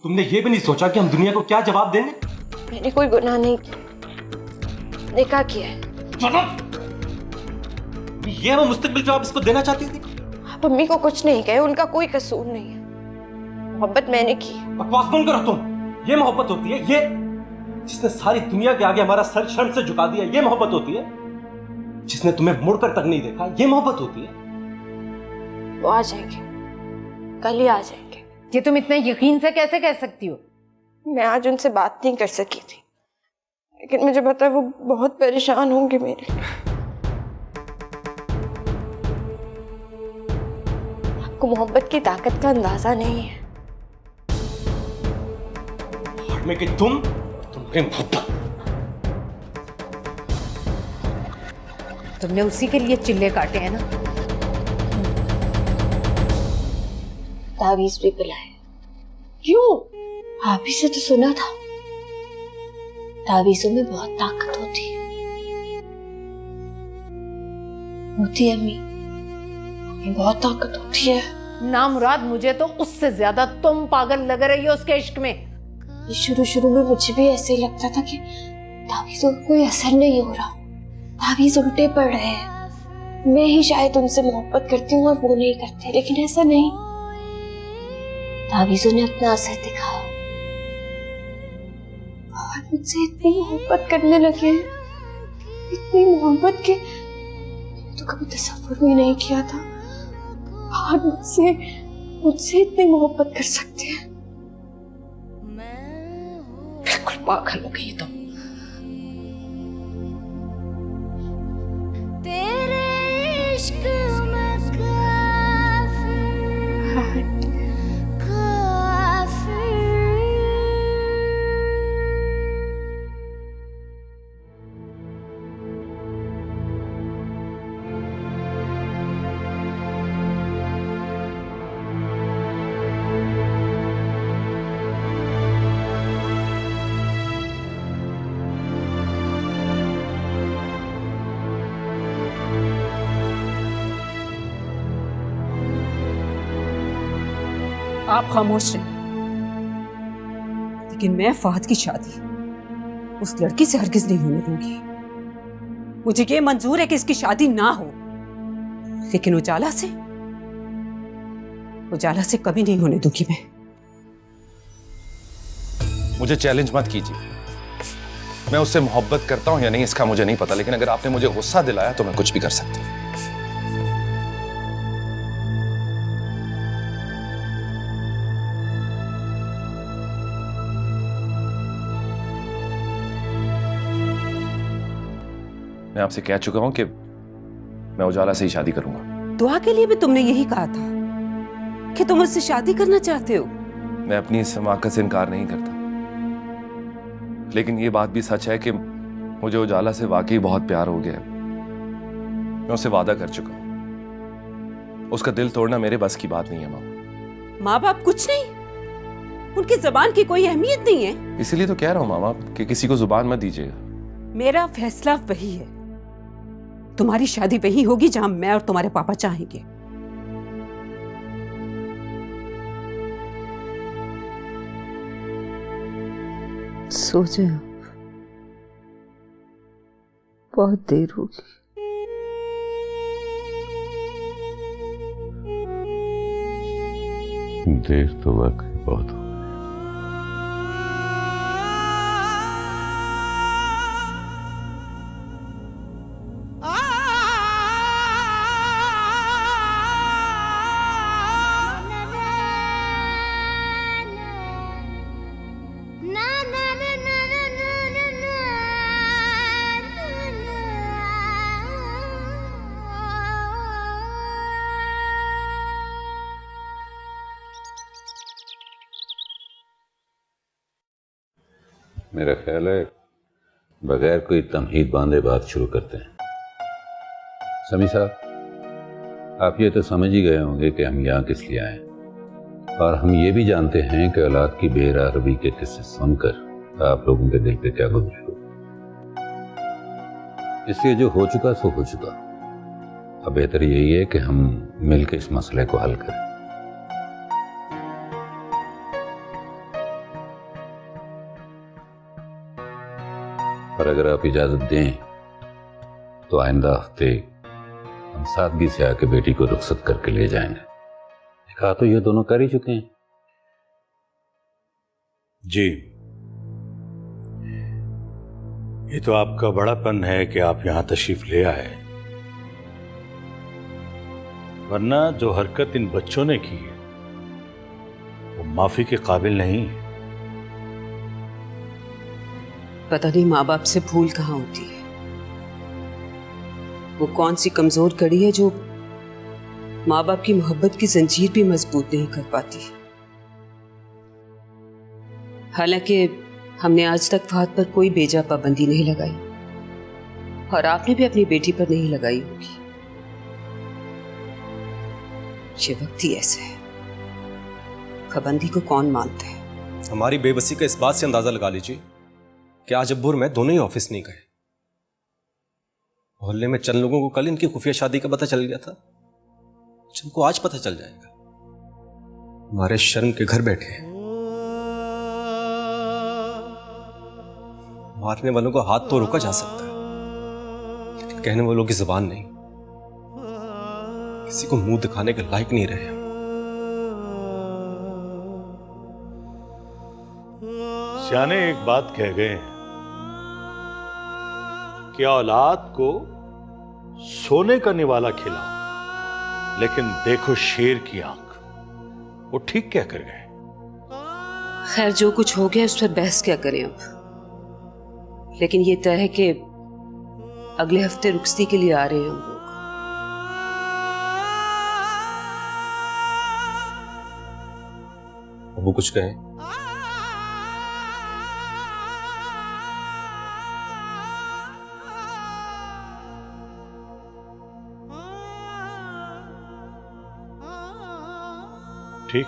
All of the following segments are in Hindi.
तुमने ये भी नहीं सोचा कि हम दुनिया को क्या जवाब देंगे? मैंने कोई गुनाह नहीं किया, निकाह किया है। ये वो मुस्तकबिल जो आप इसको देना चाहती थी? आप अम्मी को कुछ नहीं कहे, उनका कोई कसूर नहीं है। मोहब्बत मैंने की। बकवास बंद करो तुम। ये मोहब्बत होती है? ये जिसने सारी दुनिया के आगे हमारा सर शर्म से झुका दिया, ये मोहब्बत होती है? जिसने तुम्हें मुड़कर तक नहीं देखा, ये मोहब्बत होती है? वो आ जाएंगे, कल ही आ जाएंगे। ये तुम इतने यकीन से कैसे कह सकती हो? मैं आज उनसे बात नहीं कर सकी थी, लेकिन मुझे पता है वो बहुत परेशान होंगे मेरे लिए। आपको मोहब्बत की ताकत का अंदाजा नहीं है। में कि तुम्हें मोहब्बत। तुमने उसी के लिए चिल्ले काटे हैं ना? तावीज भी पिलाए। क्यों? आप ही से तो सुना था, तावीजों में बहुत ताकत होती है। होती है अम्मी, बहुत ताकत होती है। ना मुराद, मुझे तो उससे ज्यादा तुम पागल लग रही हो उसके इश्क में। शुरू में मुझे भी ऐसे ही लगता था कि तावीजों का कोई असर नहीं हो रहा, तावीज उल्टे पड़ रहे हैं। मैं ही शायद उनसे मोहब्बत करती हूँ और वो नहीं करते, लेकिन ऐसा नहीं। तावीजों ने अपना असर दिखाया और मुझसे इतनी मोहब्बत करने लगे हैं, इतनी मोहब्बत के तो कभी तसव्वुर भी नहीं किया था। और मुझसे इतनी मोहब्बत कर सकते हैं। बिल्कुल पागल हो गई तुम। तेरे इश्क में काफिर आप खामोश रहे, लेकिन मैं फहद की शादी उस लड़की से हरगिज नहीं होने दूंगी। मुझे ये मंजूर है कि इसकी शादी ना हो, लेकिन उजाला से कभी नहीं होने दूंगी मैं। मुझे चैलेंज मत कीजिए। मैं उससे मोहब्बत करता हूं या नहीं इसका मुझे नहीं पता, लेकिन अगर आपने मुझे गुस्सा दिलाया तो मैं कुछ भी कर सकता हूं। मैं आपसे कह चुका हूं कि मैं उजाला से ही शादी करूंगा। दुआ के लिए भी तुमने यही कहा था कि तुम उससे शादी करना चाहते हो। मैं अपनी इस हिमाकत से इनकार नहीं करता, लेकिन ये बात भी सच है कि मुझे उजाला से वाकई बहुत प्यार हो गया है। मैं उससे वादा कर चुका हूं। उसका दिल तोड़ना मेरे बस की बात नहीं है मामा। माँ बाप कुछ नहीं, उनकी जबान की कोई अहमियत नहीं है। इसीलिए तो कह रहा हूं मामा कि किसी को जुबान मत दीजिएगा। मेरा फैसला वही है। तुम्हारी शादी वही होगी जहां मैं और तुम्हारे पापा चाहेंगे। सोचे बहुत देर होगी। देर तो वाकई बहुत हो। मेरा ख्याल है बगैर कोई तमहीद बांधे बात शुरू करते हैं। समी साहब, आप ये तो समझ ही गए होंगे कि हम यहाँ किस लिए आए हैं, और हम ये भी जानते हैं कि औलाद की बेराहबी के किस्से सुनकर आप लोगों के दिल पे क्या गुजरे हो। इसलिए जो हो चुका सो हो चुका। अब बेहतर यही है कि हम मिलकर इस मसले को हल करें। और अगर आप इजाजत दें तो आइंदा हफ्ते हम सादगी से आके बेटी को रुखसत करके ले जाएंगे। कहा तो ये दोनों कर ही चुके हैं। जी, ये तो आपका बड़ापन है कि आप यहां तशरीफ ले आए, वरना जो हरकत इन बच्चों ने की है वो माफी के काबिल नहीं है। पता नहीं माँ बाप से भूल कहाँ होती है। वो कौन सी कमजोर कड़ी है जो माँ बाप की मोहब्बत की जंजीर भी मजबूत नहीं कर पाती। हालांकि हमने आज तक फहद पर कोई बेजा पाबंदी नहीं लगाई और आपने भी अपनी बेटी पर नहीं लगाई होगी। ये वक्त ही ऐसा है, पाबंदी को कौन मानता है। हमारी बेबसी का इस बात से अंदाजा लगा लीजिए कि आज अब्बू और मैं दोनों ही ऑफिस नहीं गए। मोहल्ले में चंद लोगों को कल इनकी खुफिया शादी का पता चल गया था, जिनको आज पता चल जाएगा। हमारे शर्म के घर बैठे हैं। मारने वालों को हाथ तो रोका जा सकता है, लेकिन कहने वालों की जुबान नहीं। किसी को मुंह दिखाने के लायक नहीं रहे हम। सियाने एक बात कह गए हैं कि औलाद को सोने का निवाला खिलाओ, लेकिन देखो शेर की आंख। वो ठीक क्या कर गए? खैर, जो कुछ हो गया उस पर बहस क्या करें अब। लेकिन ये तय है कि अगले हफ्ते रुखसती के लिए आ रहे हैं हम लोग। अब्बू कुछ कहें? ठीक,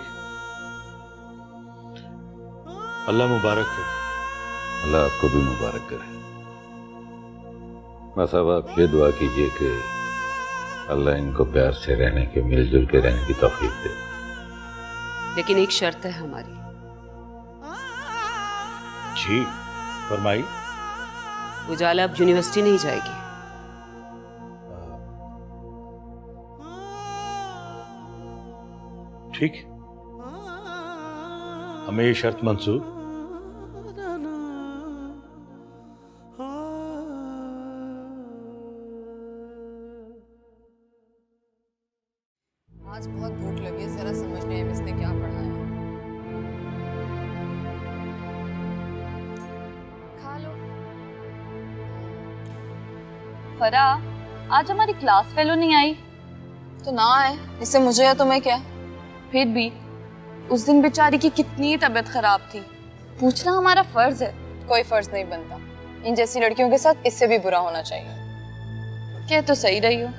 अल्लाह मुबारक करे। अल्लाह आपको भी मुबारक करे। बस अब आप ये दुआ कीजिए कि अल्लाह इनको प्यार से रहने के, मिलजुल के रहने की तौफीक दे। लेकिन एक शर्त है हमारी। जी फरमाई। उजाला अब यूनिवर्सिटी नहीं जाएगी। ठीक, हमें ये शर्त मंजूर। आज बहुत भूख लगी है, जरा समझ नहीं आया इसने क्या पढ़ाया। खा लो। फरा, आज हमारी क्लास फेलो नहीं आई। तो ना आए, इससे मुझे या तुम्हें क्या। फिर भी उस दिन बेचारी की कितनी तबीयत खराब थी। पूछना हमारा फर्ज है। कोई फर्ज नहीं बनता। इन जैसी लड़कियों के साथ इससे भी बुरा होना चाहिए। कह तो सही रही हो।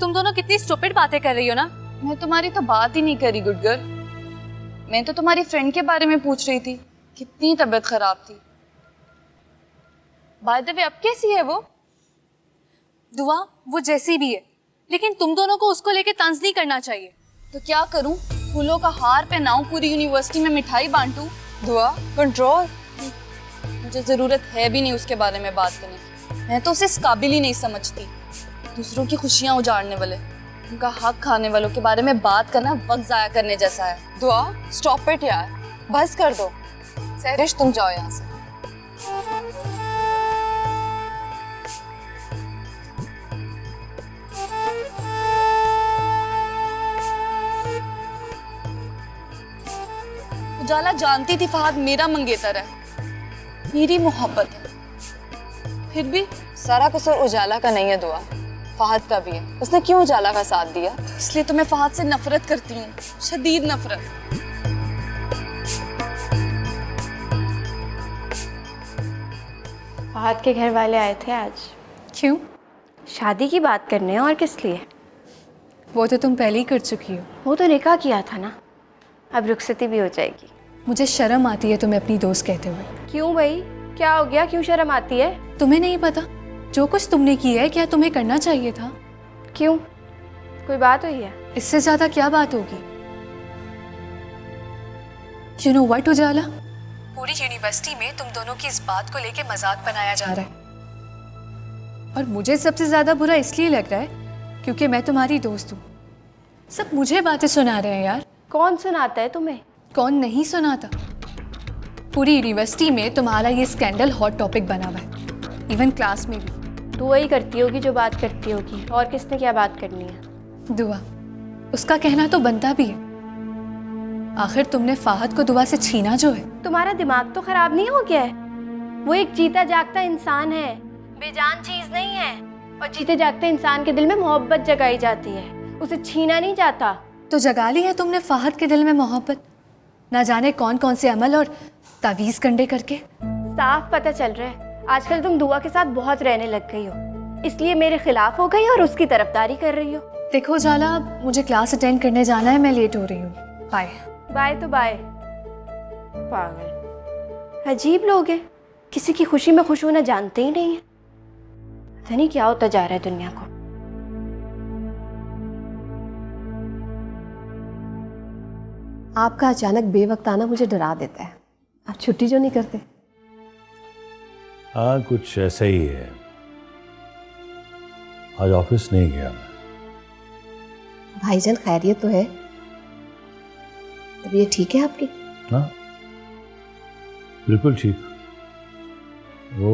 तुम दोनों कितनी स्टूपिड बातें कर रही हो ना। मैं तुम्हारी तो बात ही नहीं करी गुड गर्ल। मैं तो तुम्हारी फ्रेंड के बारे में पूछ रही थी, कितनी तबीयत खराब थी। बाय द वे अब कैसी है वो? दुआ वो जैसी भी है, लेकिन तुम दोनों को उसको लेके तंज नहीं करना चाहिए। तो क्या करूं? फूलों का हार पहनाऊं, पूरी यूनिवर्सिटी में मिठाई बांटूं? दुआ कंट्रोल। मुझे जरूरत है भी नहीं उसके बारे में बात करने की। मैं तो उसे इस काबिल ही नहीं समझती। दूसरों की खुशियां उजाड़ने वाले, उनका हक खाने वालों के बारे में बात करना वक्त जाया करने जैसा है। दुआ स्टॉप इट यार, बस कर दो। सहरिश तुम जाओ यहाँ से। उजाला जानती थी फहद मेरा मंगेतर है, मेरी मोहब्बत है। फिर भी सारा कसूर उजाला का नहीं है दुआ, फहद का भी है। उसने क्यों उजाला का साथ दिया? इसलिए तो मैं फहद से नफरत करती हूँ, शदीद नफरत। फहद के घर वाले आए थे आज। क्यों? शादी की बात करने और किस लिए? वो तो तुम पहले ही कर चुकी हो। वो तो निकाह किया था ना, अब रुखसती भी हो जाएगी। मुझे शर्म आती है तुम्हें अपनी दोस्त कहते हुए। क्यों भाई, क्या हो गया? क्यों शर्म आती है? तुम्हें नहीं पता जो कुछ तुमने किया है, क्या तुम्हें करना चाहिए था? क्यों, कोई बात हुई है? इससे ज्यादा क्या बात होगी? यू नो व्हाट उजाला, पूरी यूनिवर्सिटी में तुम दोनों की इस बात को लेके मजाक बनाया जा रहा है, और मुझे सबसे ज्यादा बुरा इसलिए लग रहा है क्योंकि मैं तुम्हारी दोस्त हूँ। सब मुझे बातें सुना रहे हैं यार। कौन सुनाता है तुम्हें? कौन नहीं सुनाता। पूरी यूनिवर्सिटी में तुम्हारा ये स्कैंडल हॉट टॉपिक बना हुआ है, इवन क्लास में भी। तू वही करती होगी जो बात करती होगी, और किसने क्या बात करनी है? दुआ, उसका कहना तो बनता भी है। आखिर तुमने फाहद को दुआ से छीना जो है। तुम्हारा दिमाग तो खराब नहीं हो गया है? वो एक जीता जागता इंसान है, बेजान चीज नहीं है। और जीते जागते इंसान के दिल में मोहब्बत जगाई जाती है, उसे छीना नहीं जाता। तो जगा ली है तुमने फाहद के दिल में मोहब्बत, ना जाने कौन कौन से अमल और तावीज़ कंडे करके। साफ पता चल रहा है आजकल तुम दुआ के साथ बहुत रहने लग गई हो, इसलिए मेरे खिलाफ हो गई और उसकी तरफदारी कर रही हो। देखो जाला, मुझे क्लास अटेंड करने जाना है, मैं लेट हो रही हूँ। बाय। बाय तो बाय। पागल, अजीब लोग हैं, किसी की खुशी में खुश होना जानते ही नहीं है। पता नहीं क्या होता जा रहा है दुनिया को। आपका अचानक बेवक्त आना मुझे डरा देता है। आप छुट्टी जो नहीं करते? हाँ, कुछ ऐसा ही है। आज ऑफिस नहीं गया मैं। भाईजान खैरियत तो है? तबीयत ठीक है आपकी? हाँ, बिल्कुल ठीक। वो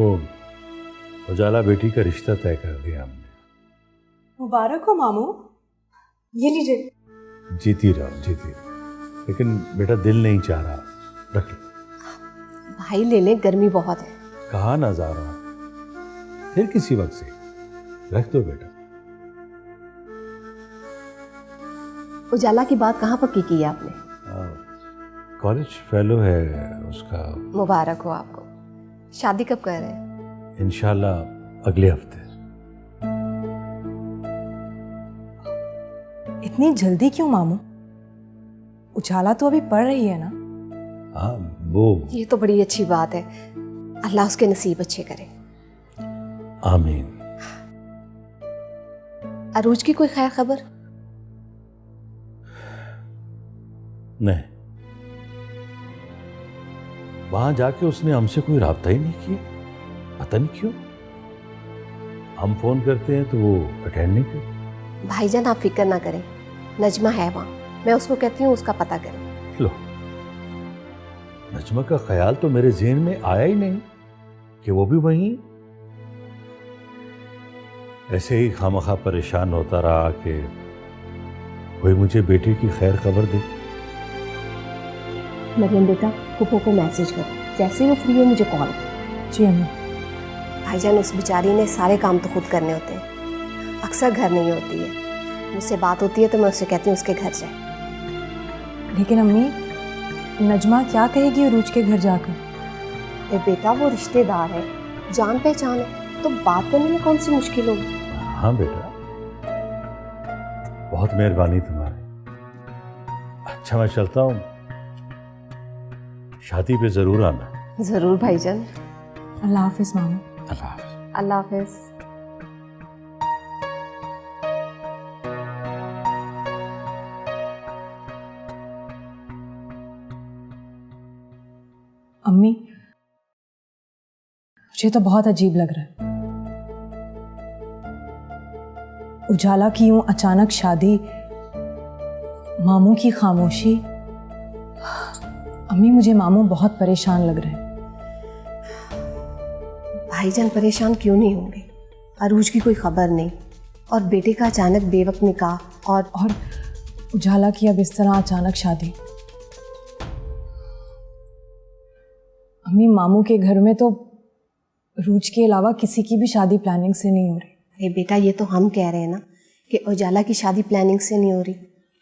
उजाला बेटी का रिश्ता तय कर दिया हमने। मुबारक हो मामू। ये लीजिए। जीती रहो, लेकिन बेटा दिल नहीं चाह रहा। रख लो। भाई ले लें, गर्मी बहुत है। कहाँ ना जा रहा, फिर किसी वक्त से। रख दो बेटा। उजाला की बात कहाँ पक्की की है आपने? कॉलेज फेलो है उसका। मुबारक हो आपको। शादी कब कर रहे हैं? इंशाल्लाह अगले हफ्ते। इतनी जल्दी क्यों मामू? उजाला तो अभी पढ़ रही है ना? हाँ, वो। ये तो बड़ी अच्छी बात है। अल्लाह उसके नसीब अच्छे करे। आमीन। अरूज की कोई खैर खबर? नहीं, वहां जाके उसने हमसे कोई राब्ता ही नहीं किया। पता नहीं क्यों। हम फोन करते हैं तो वो अटेंड नहीं करती। भाईजान आप फिक्र ना करें, नजमा है वहाँ, मैं उसको कहती हूँ उसका पता करें। लो, नजमा का ख्याल तो मेरे ज़हन में आया ही नहीं कि वो भी वहीं। ऐसे ही खामखा परेशान होता रहा कि कोई मुझे बेटी की खैर खबर दे। मरियम बेटा, फूफो को मैसेज करो, जैसे वो फ्री हो मुझे कॉल करो। जी अम्मी। भाईजान उस बेचारी ने सारे काम तो खुद करने होते हैं, अक्सर घर नहीं होती है। मुझसे बात होती है तो मैं उससे कहती हूँ उसके घर जाए। लेकिन अम्मी, नजमा क्या कहेगी अरूज के घर जाकर? बेटा वो रिश्तेदार है, जान पहचान है, तो बात करने में कौन सी मुश्किल होगी? हाँ बेटा, बहुत मेहरबानी तुम्हारी। अच्छा, मैं चलता हूँ, शादी पे जरूर आना। जरूर भाईजान। अल्लाह हाफिज मामू। अल्लाह हाफिज। अल्लाह हाफिज। अम्मी, मुझे तो बहुत अजीब लग रहा है। उजाला की यूं अचानक शादी, मामू की खामोशी। अम्मी, मुझे मामू बहुत परेशान लग रहे हैं। भाईजान परेशान क्यों नहीं होंगे? अरूज की कोई खबर नहीं, और बेटे का अचानक बेवक्त निकाह, और उजाला की अब इस तरह अचानक शादी। अम्मी, मामू के घर में तो रूज के अलावा किसी की भी शादी प्लानिंग से नहीं हो रही। अरे बेटा, ये तो हम कह रहे हैं ना कि उजाला की शादी प्लानिंग से नहीं हो रही।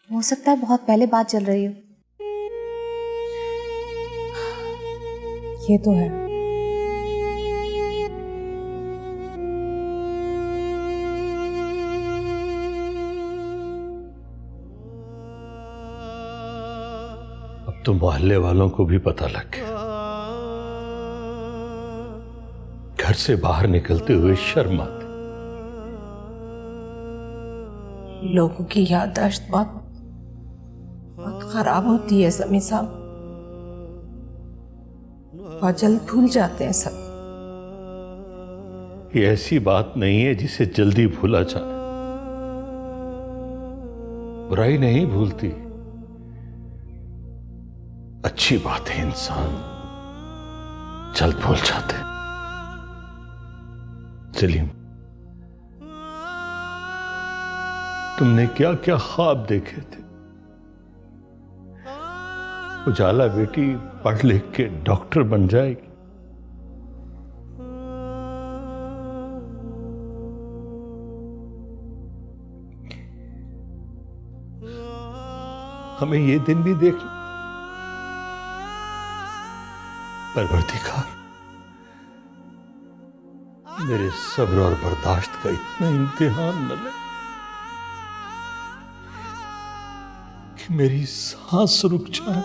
हो सकता है बहुत पहले बात चल रही हो। ये तो है। अब तो मोहल्ले वालों को भी पता लग गया। घर से बाहर निकलते हुए शर्म आती। लोगों की याददाश्त बहुत खराब होती है समी साहब। बहुत जल्द भूल जाते हैं सब। ये ऐसी बात नहीं है जिसे जल्दी भूला जाए। बुराई नहीं भूलती, अच्छी बात है इंसान जल्द भूल जाते। सलीम, तुमने क्या क्या ख्वाब देखे थे? उजाला बेटी पढ़ लिख के डॉक्टर बन जाएगी। हमें ये दिन भी देख लो। परवरदिगार, मेरे सब्र और बर्दाश्त का इतना इम्तिहान न ले कि मेरी सांस रुक जाए।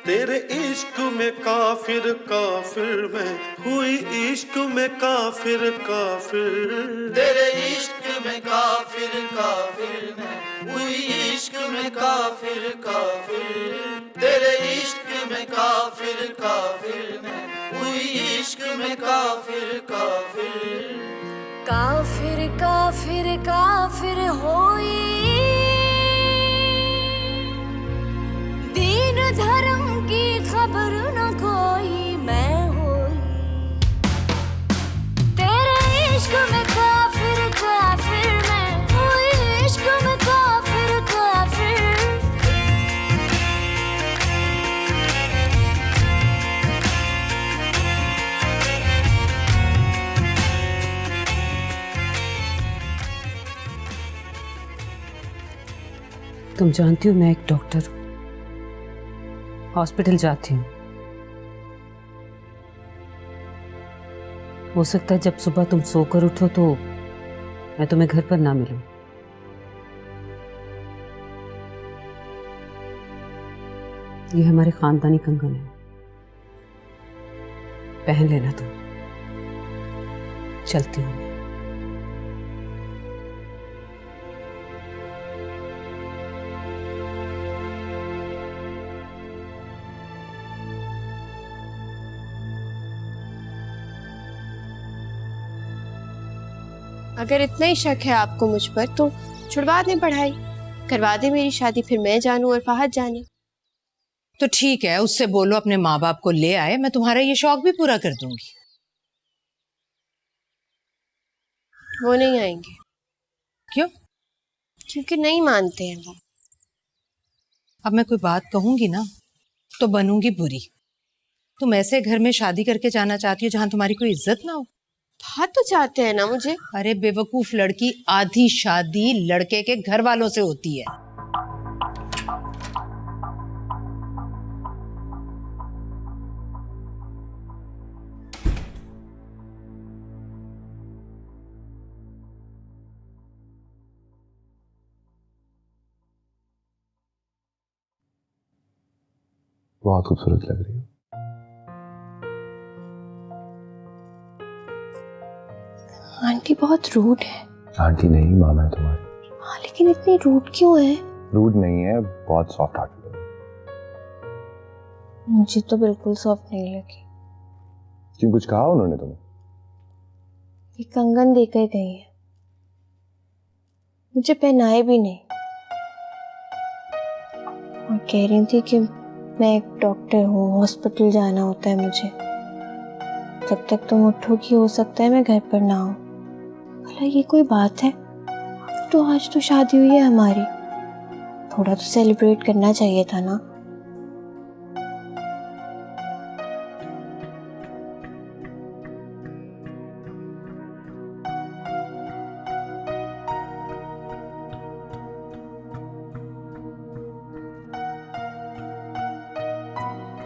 तेरे इश्क में काफिर काफिर मैं हुई, इश्क में काफिर काफिर। तेरे इश्क में काफिर काफिर मैं हुई, इश्क में काफिर काफिर। तेरे इश्क में काफिर काफिर मैं हुई, इश्क में काफिर काफिर। काफिर काफिर काफिर होई, दीन धर्म की खबर न कोई मैं होई। तेरे इश्क में काफिर काफिर मैं हुई, इश्क में काफिर काफिर। तुम जानती हो मैं एक डॉक्टर हूँ, हॉस्पिटल जाती हूँ। हो सकता है जब सुबह तुम सोकर उठो तो मैं तुम्हें घर पर ना मिलूं। ये हमारे खानदानी कंगन है, पहन लेना तुम। चलती हूँ मैं। अगर इतना ही शक है आपको मुझ पर तो छुड़वा दें पढ़ाई, करवा दें मेरी शादी, फिर मैं जानूं और फहद जाने। तो ठीक है, उससे बोलो अपने माँ बाप को ले आए, मैं तुम्हारा ये शौक भी पूरा कर दूंगी। वो नहीं आएंगे। क्यों? क्योंकि नहीं मानते हैं वो। अब मैं कोई बात कहूंगी ना तो बनूंगी बुरी। तुम ऐसे घर में शादी करके जाना चाहती हो जहां तुम्हारी कोई इज्जत ना हो? हाँ तो चाहते हैं ना मुझे। अरे बेवकूफ लड़की, आधी शादी लड़के के घर वालों से होती है। बहुत खूबसूरत लग रही हो। आंटी बहुत रूड है। आंटी नहीं, मामा है तुम्हारी। हाँ लेकिन इतनी रूड क्यों है? रूड नहीं है, बहुत सॉफ्ट हार्टेड है। मुझे तो बिल्कुल सॉफ्ट नहीं लगी। क्यों, कुछ कहा उन्होंने तुम्हें? ये कंगन देकर गई है, मुझे पहनाए भी नहीं। और कह रही थी कि मैं एक डॉक्टर हूँ, हॉस्पिटल जाना होता है मुझे, जब तक तुम उठोगी हो सकता है मैं घर पर ना हूँ। भला ये कोई बात है? तो आज तो शादी हुई है हमारी, थोड़ा तो सेलिब्रेट करना चाहिए था ना।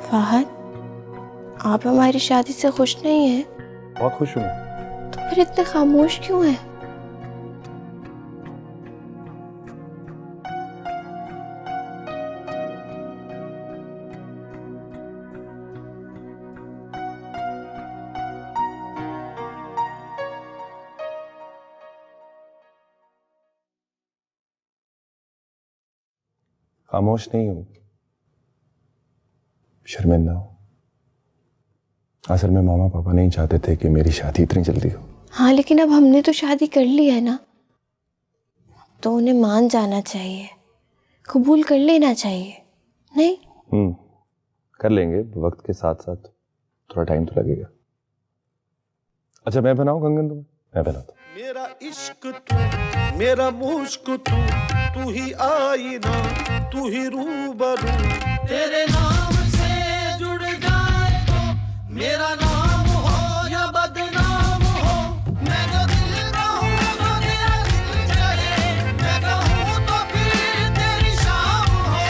फहद, आप हमारी शादी से खुश नहीं हैं? बहुत खुश हूँ। तो फिर इतने खामोश क्यों हैं? खामोश नहीं हूं, शर्मिंदा हूं। असल में मामा पापा नहीं चाहते थे कि मेरी शादी इतनी जल्दी हो। हाँ, लेकिन अब हमने तो शादी कर ली है ना, तो उन्हें मान जाना चाहिए, कबूल कर लेना चाहिए, नहीं? कर लेंगे, वक्त के साथ साथ थोड़ा टाइम तो लगेगा। अच्छा मैं बनाऊं कंगन तुम्हें? मैं बनाता हूं। मेरा इश्क तू, मेरा मुश्क तू ही आईना, तू ही रूबरू। तेरे नाम से जुड़ जाए तो मेरा नाम हो या बदनाम हो, मैं जो दिल कहूं जो तेरा दिल चाहे, मैं कहूं तो फिर तेरी शाम हो।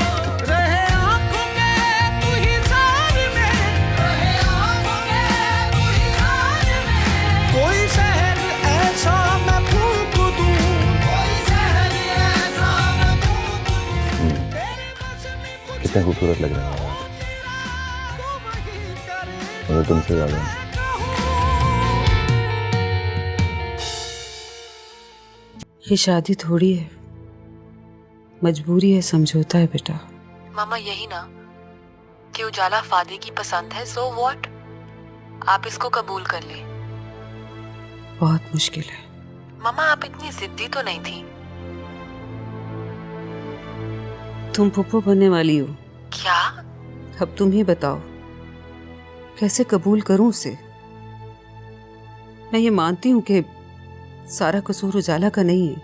रहे आंखों में तू ही सार में, रहे आंखों में तू ही सार में। कोई शहर ऐसा मैं फूंक दूं, कोई शहर ऐसा मैं फूंक दूं। कितने खूबसूरत लग रहे हैं मुझे तुमसे ज्यादा। ये शादी थोड़ी है, मजबूरी है, समझौता है बेटा। मामा यही ना कि उजाला फादे की पसंद है, सो व्हाट, आप इसको कबूल कर ले। बहुत मुश्किल है। मामा आप इतनी जिद्दी तो नहीं थी। तुम पुप्पो बनने वाली हो। क्या? अब तुम ही बताओ कैसे कबूल करूं उसे। मैं ये मानती हूं कि सारा कसूर उजाला का नहीं है,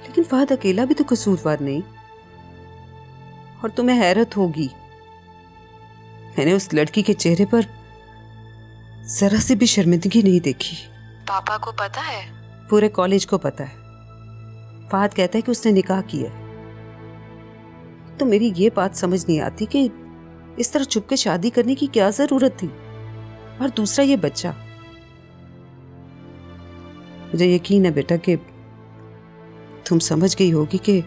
लेकिन फहद अकेला भी तो कसूरवार नहीं। और तुम्हें हैरत होगी, मैंने उस लड़की के चेहरे पर जरा सी भी शर्मिंदगी नहीं देखी। पापा को पता है? पूरे कॉलेज को पता है। फहद कहता है कि उसने निकाह किया। तो मेरी ये बात समझ नहीं आती कि इस तरह छुप के शादी करने की क्या जरूरत थी। और दूसरा ये बच्चा, मुझे यकीन है बेटा कि तुम समझ गई होगी कि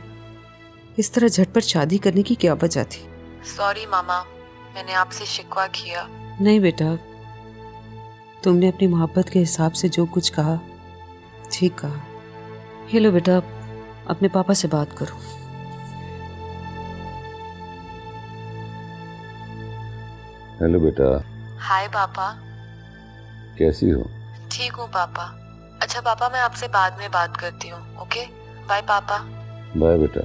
इस तरह झटपट शादी करने की क्या वजह थी। सॉरी मामा, मैंने आपसे शिकवा किया। नहीं बेटा, तुमने अपनी मोहब्बत के हिसाब से जो कुछ कहा ठीक कहा। ये लो बेटा, अपने पापा से बात करो। हेलो बेटा। हाय पापा। कैसी हो? ठीक हूँ पापा। अच्छा पापा, मैं आपसे बाद में बात करती हूँ। ओके, बाय पापा। बाय बेटा।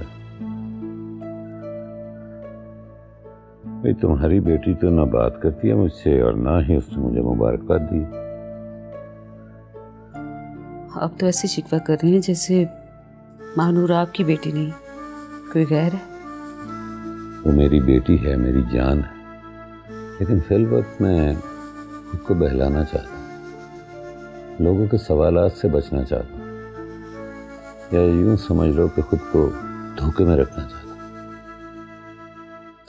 भाई तुम्हारी बेटी तो ना बात करती है मुझसे और ना ही उसने मुझे मुबारकबाद दी। आप तो ऐसे शिकवा कर रही हैं जैसे मानूर आपकी बेटी नहीं कोई गैर है। वो मेरी बेटी है, मेरी जान है, लेकिन फिल वक्त मैं खुद को बहलाना चाहता हूँ, लोगों के सवालात से बचना चाहता हूँ, या यूं समझ लो कि खुद को धोखे में रखना चाहता हूँ।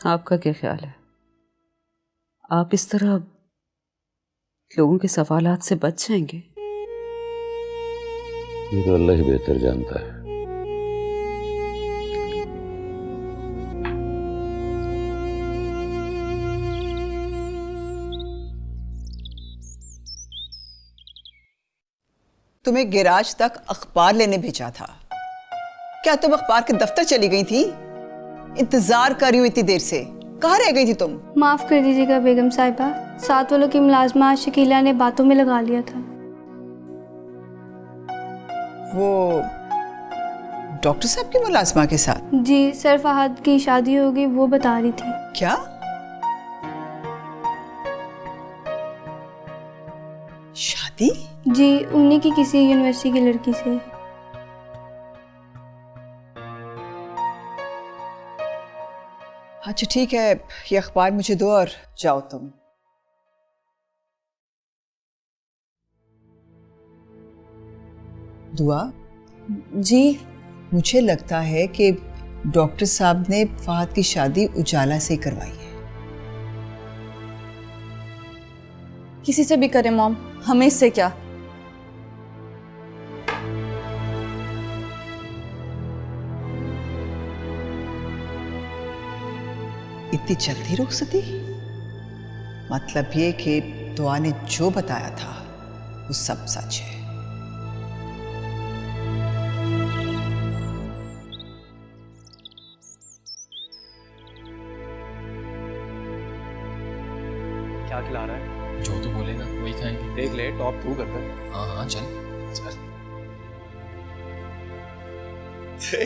आपका क्या ख्याल है? आप इस तरह लोगों के सवालात से बच जाएंगे? ये तो अल्लाह ही बेहतर जानता है। तुम्हें गैराज तक अखबार लेने भेजा था। क्या तुम अखबार के दफ्तर चली गई थी? इंतजार कर रही हूं इतनी देर से, कहाँ रह गई थी तुम? माफ कर दीजिएगा बेगम साहिबा, साथ वालों की मुलाजमा शकीला ने बातों में लगा लिया था। वो डॉक्टर साहब की मुलाजमा के साथ? जी, सर फहद की शादी होगी वो बता रही थी। क्या? शादी? जी, उन्हीं की किसी यूनिवर्सिटी की लड़की से। अच्छा ठीक है, ये अखबार मुझे दो और जाओ तुम। दुआ जी, मुझे लगता है कि डॉक्टर साहब ने फहद की शादी उजाला से करवाई है। किसी से भी करे मॉम, हमें इससे क्या। इतनी जल्दी रुखसती? मतलब ये कि दुआ ने जो बताया था वो सब सच है। क्या खिला रहा है? जो तू बोलेगा वही खाएंगे। देख ले, टॉप तू करता है। हाँ हाँ चल चल।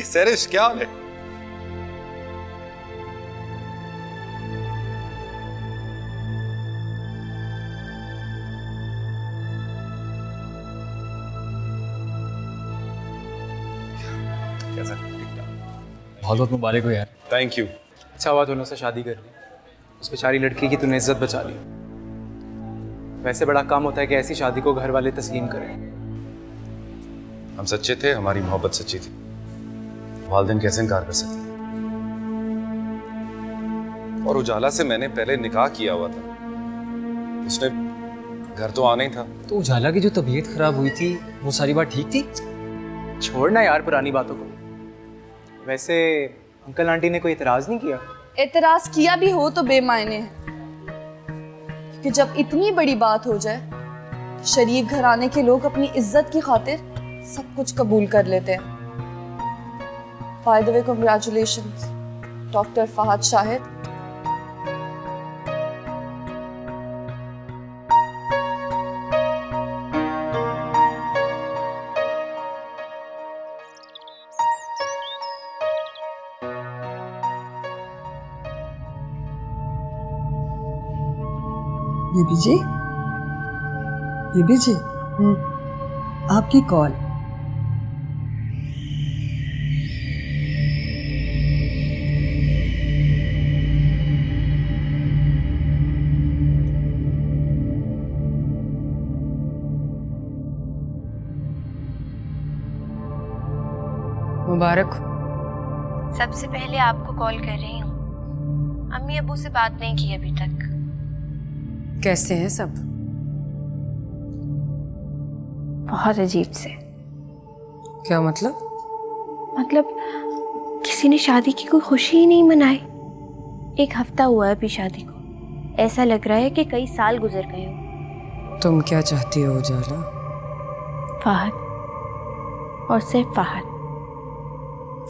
सरिश क्या हाल है? कैसा? बहुत बहुत मुबारक हो यार। Thank you. अच्छा हुआ दोनों से शादी कर ली। उस बेचारी लड़की की तूने इज्जत बचा ली। वैसे बड़ा काम होता है कि ऐसी शादी को घर वाले तस्लीम करें। हम सच्चे थे, हमारी मोहब्बत सच्ची थी। वालिदैन कैसे इनकार कर सकते? और उजाला से मैंने पहले निकाह किया हुआ था। उसने घर तो आना ही था। तो उजाला की जो तबीयत खराब हुई थी वो सारी बात ठीक थी? छोड़ना यार पुरानी बातों को। वैसे अंकल आंटी ने कोई इतराज नहीं किया? एतराज किया भी हो तो बेमायने है, क्योंकि जब इतनी बड़ी बात हो जाए शरीफ घराने के लोग अपनी इज्जत की खातिर सब कुछ कबूल कर लेते हैं। By the way congratulations doctor Fahad Shahid. Baby ji, Baby ji, आपकी कॉल। मुबारक। सबसे पहले आपको कॉल कर रही हूँ। अम्मी अब्बू से बात नहीं की अभी तक। कैसे हैं सब? बहुत अजीब से। क्या मतलब? मतलब किसी ने शादी की कोई खुशी ही नहीं मनाई। एक हफ्ता हुआ है अभी शादी को। ऐसा लग रहा है कि कई साल गुजर गए हो। तुम क्या चाहती हो उजाला? फहद, और सिर्फ फहद।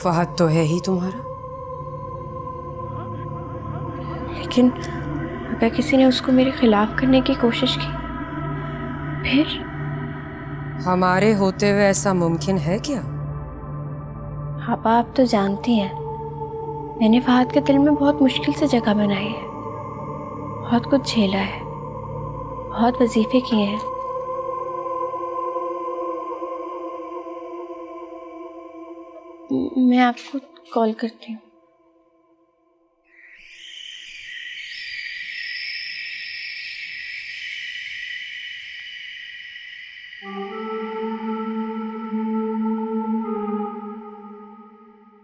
फहद तो है ही तुम्हारा। लेकिन अगर किसी ने उसको मेरे खिलाफ करने की कोशिश की फिर? हमारे होते हुए ऐसा मुमकिन है क्या? पापा आप तो जानती हैं, मैंने फहद के दिल में बहुत मुश्किल से जगह बनाई है। बहुत कुछ झेला है, बहुत वजीफे किए हैं। मैं आपको कॉल करती हूँ।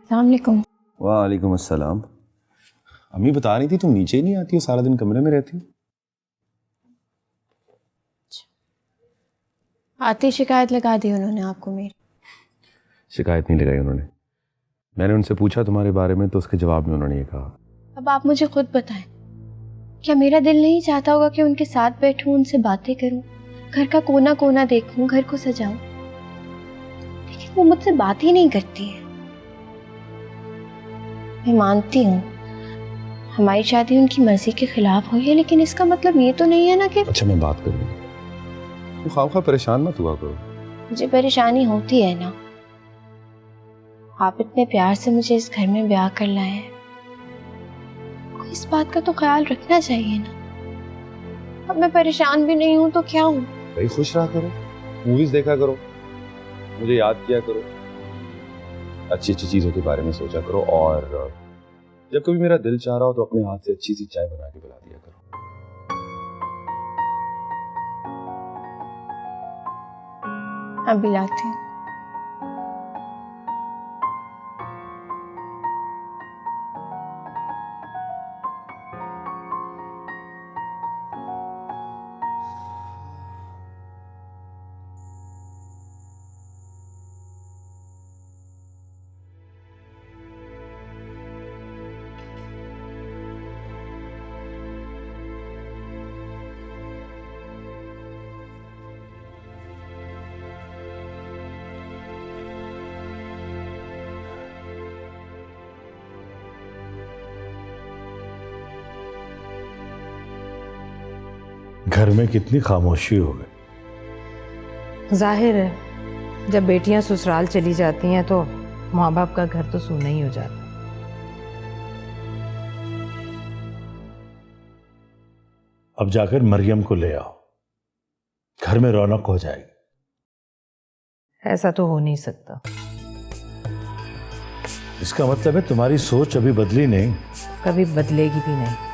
अस्सलामुअलैकुम। वालेकुम अस्सलाम। अम्मी बता रही थी तुम नीचे ही नहीं आती हो, सारा दिन कमरे में रहती हो। आते शिकायत लगा दी उन्होंने आपको मेरी। शिकायत नहीं लगाई उन्होंने। मैंने उनसे पूछा तुम्हारे बारे में तो उसके जवाब में उन्होंने ये कहा। अब आप मुझे खुद बताएं, क्या मेरा दिल नहीं चाहता होगा कि उनके साथ बैठूं, उनसे बातें करूं, घर का कोना कोना देखूं, घर को सजाऊं? लेकिन वो मुझसे बात ही नहीं करती है। मैं मानती हूँ हमारी शादी उनकी मर्जी के खिलाफ हुई है, लेकिन इसका मतलब ये तो नहीं है ना कि। अच्छा मैं बात करूंगा, तुम खामखा परेशान मत हुआ करो। मुझे परेशानी होती है ना। आप इतने प्यार से मुझे इस घर में ब्याह कर लाए हैं, कोई इस बात का तो ख्याल रखना चाहिए ना। अब मैं परेशान भी नहीं हूँ तो क्या हूँ? भाई खुश रहा करो, मूवीज देखा करो, मुझे याद किया करो, अच्छी अच्छी चीजों के बारे में सोचा करो, और जब कभी मेरा दिल चाह रहा हो तो अपने हाथ से अच्छी सी चाय बना के पिला दिया करो। अभी लाती हूँ। घर में कितनी खामोशी हो गई। जाहिर है जब बेटियां ससुराल चली जाती हैं तो माँ बाप का घर तो सूना ही हो जाता। अब जाकर मरियम को ले आओ, घर में रौनक हो जाएगी। ऐसा तो हो नहीं सकता। इसका मतलब है तुम्हारी सोच अभी बदली नहीं। कभी बदलेगी भी नहीं।